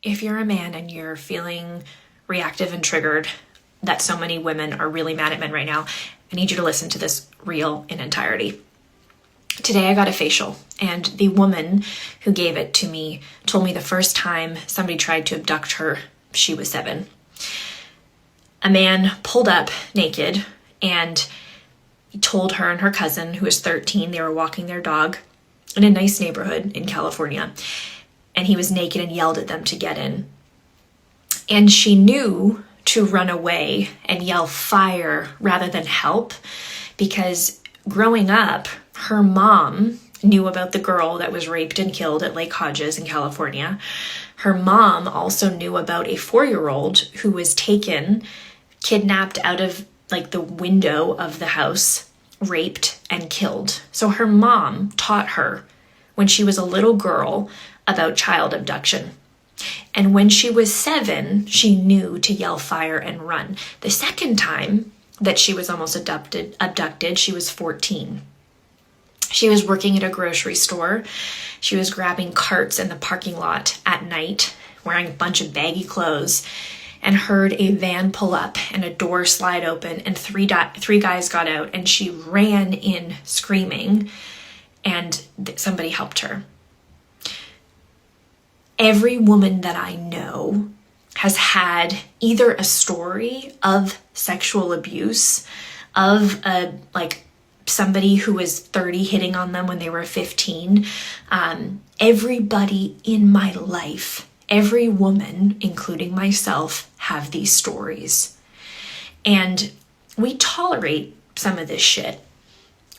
if you're a man and you're feeling reactive and triggered that so many women are really mad at men right now, I need you to listen to this reel in entirety. Today I got a facial, and the woman who gave it to me told me the first time somebody tried to abduct her, she was 7. A man pulled up naked and he told her and her cousin, who was 13, they were walking their dog in a nice neighborhood in California, and he was naked and yelled at them to get in. And she knew to run away and yell fire rather than help, because growing up, her mom knew about the girl that was raped and killed at Lake Hodges in California. Her mom also knew about a 4-year-old who was taken, kidnapped out of like the window of the house, raped and killed. So her mom taught her when she was a little girl about child abduction. And when she was 7, she knew to yell fire and run. The second time that she was almost abducted, she was 14. She was working at a grocery store. She was grabbing carts in the parking lot at night, wearing a bunch of baggy clothes, and heard a van pull up and a door slide open, and three guys got out, and she ran in screaming, and somebody helped her. Every woman that I know has had either a story of sexual abuse, of somebody who was 30 hitting on them when they were 15. Everybody in my life, every woman, including myself, have these stories. And we tolerate some of this shit.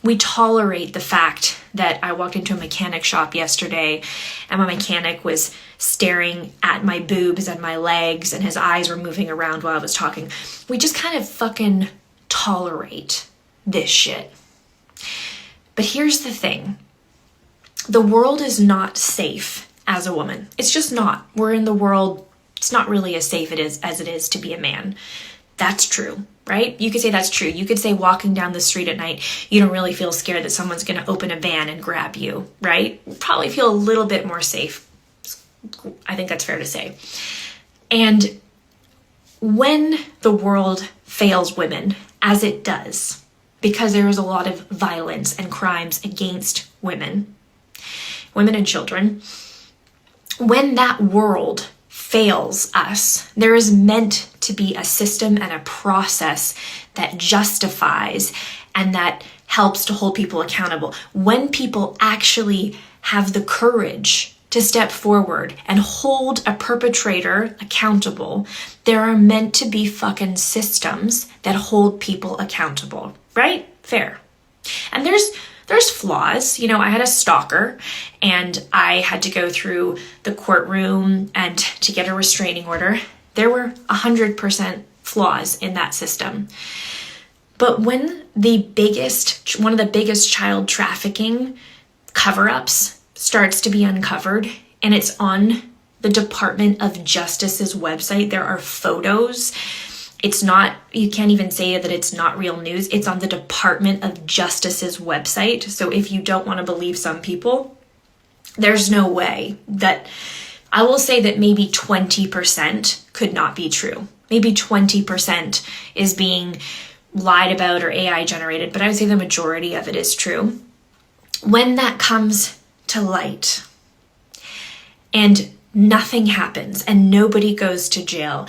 We tolerate the fact that I walked into a mechanic shop yesterday and my mechanic was staring at my boobs and my legs and his eyes were moving around while I was talking. We just kind of fucking tolerate this shit. But here's the thing. The world is not safe as a woman. It's just not. We're in the world, it's not really as safe as it is to be a man. That's true, right? You could say that's true. You could say walking down the street at night, you don't really feel scared that someone's going to open a van and grab you, right? You probably feel a little bit more safe. I think that's fair to say. And when the world fails women, as it does, because there is a lot of violence and crimes against women and children, when that world fails us, there is meant to be a system and a process that justifies and that helps to hold people accountable. When people actually have the courage to step forward and hold a perpetrator accountable, there are meant to be fucking systems that hold people accountable, right? Fair. And there's flaws. You know, I had a stalker and I had to go through the courtroom and to get a restraining order. There were 100% flaws in that system. But when one of the biggest child trafficking cover-ups starts to be uncovered and it's on the Department of Justice's website, there are photos. It's not, you can't even say that it's not real news. It's on the Department of Justice's website. So if you don't want to believe some people, there's no way that, I will say that maybe 20% could not be true. Maybe 20% is being lied about or AI generated, but I would say the majority of it is true. When that comes to light and nothing happens and nobody goes to jail,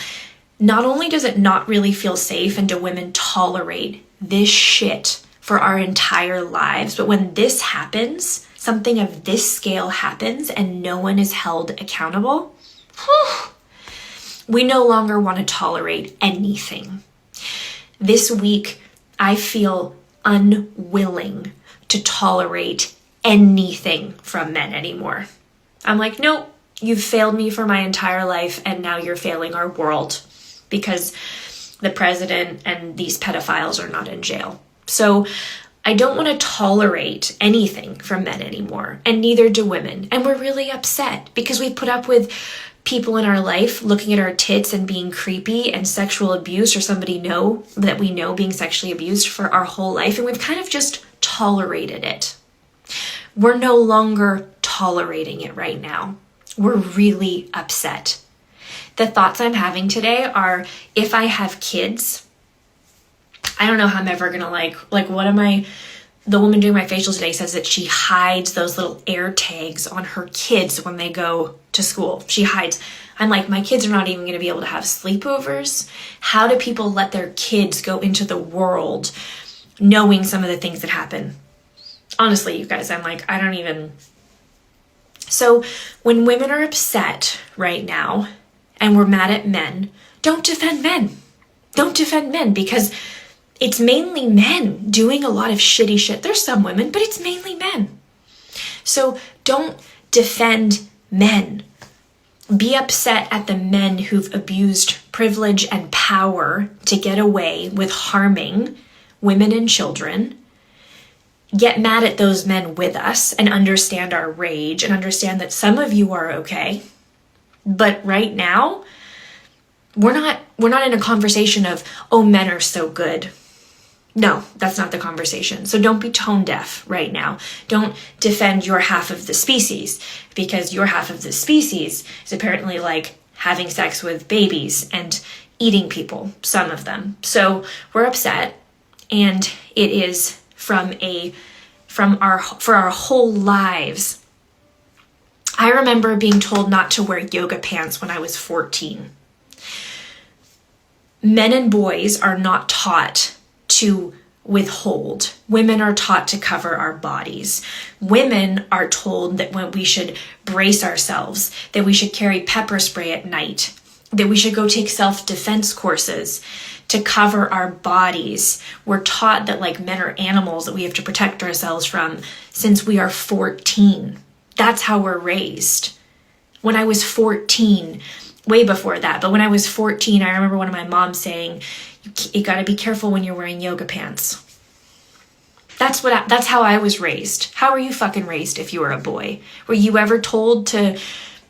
not only does it not really feel safe and do women tolerate this shit for our entire lives, but when this happens, something of this scale happens and no one is held accountable, we no longer want to tolerate anything. This week, I feel unwilling to tolerate anything from men anymore. I'm like, nope, you've failed me for my entire life and now you're failing our world, because the president and these pedophiles are not in jail. So I don't want to tolerate anything from men anymore, and neither do women. And we're really upset because we put up with people in our life looking at our tits and being creepy and sexual abuse, or somebody that we know being sexually abused for our whole life, and we've kind of just tolerated it. We're no longer tolerating it right now. We're really upset. The thoughts I'm having today are, if I have kids, I don't know how I'm ever gonna the woman doing my facial today says that she hides those little air tags on her kids when they go to school. She hides. I'm like, my kids are not even gonna be able to have sleepovers. How do people let their kids go into the world knowing some of the things that happen? Honestly, you guys, I'm like, I don't even. So when women are upset right now and we're mad at men, don't defend men. Don't defend men, because it's mainly men doing a lot of shitty shit. There's some women, but it's mainly men. So don't defend men. Be upset at the men who've abused privilege and power to get away with harming women and children. Get mad at those men with us and understand our rage and understand that some of you are okay. But right now, we're not in a conversation of, oh, men are so good. No, that's not the conversation. So don't be tone deaf right now. Don't defend your half of the species, because your half of the species is apparently like having sex with babies and eating people, some of them. So we're upset, and it is for our whole lives. I remember being told not to wear yoga pants when I was 14. Men and boys are not taught to withhold. Women are taught to cover our bodies. Women are told that when we should brace ourselves, that we should carry pepper spray at night, that we should go take self-defense courses to cover our bodies. We're taught that like men are animals that we have to protect ourselves from since we are 14. That's how we're raised. When I was 14, way before that, but when I was 14, I remember one of my moms saying, you got to be careful when you're wearing yoga pants. That's how I was raised. How were you fucking raised if you were a boy? Were you ever told to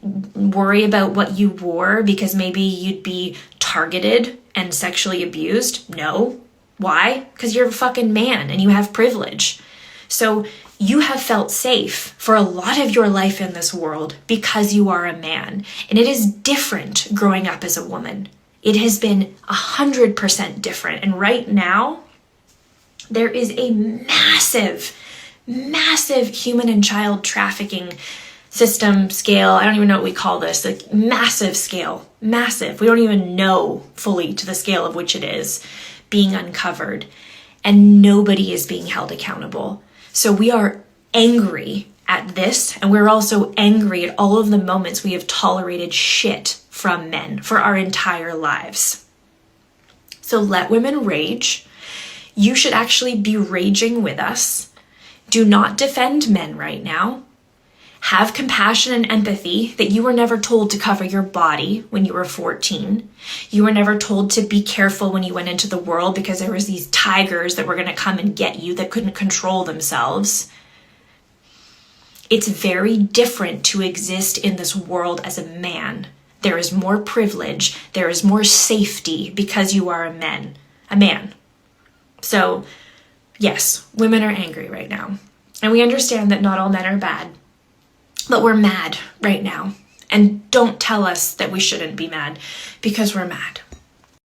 worry about what you wore because maybe you'd be targeted and sexually abused? No. Why? Because you're a fucking man and you have privilege. So you have felt safe for a lot of your life in this world because you are a man. And it is different growing up as a woman. It has been 100% different. And right now, there is a massive, massive human and child trafficking system scale. I don't even know what we call this, like massive scale, massive. We don't even know fully to the scale of which it is being uncovered, and nobody is being held accountable. So we are angry at this, and we're also angry at all of the moments we have tolerated shit from men for our entire lives. So let women rage. You should actually be raging with us. Do not defend men right now. Have compassion and empathy that you were never told to cover your body when you were 14. You were never told to be careful when you went into the world because there was these tigers that were going to come and get you that couldn't control themselves. It's very different to exist in this world as a man. There is more privilege. There is more safety because you are a man. So, yes, women are angry right now. And we understand that not all men are bad. But we're mad right now. And don't tell us that we shouldn't be mad, because we're mad.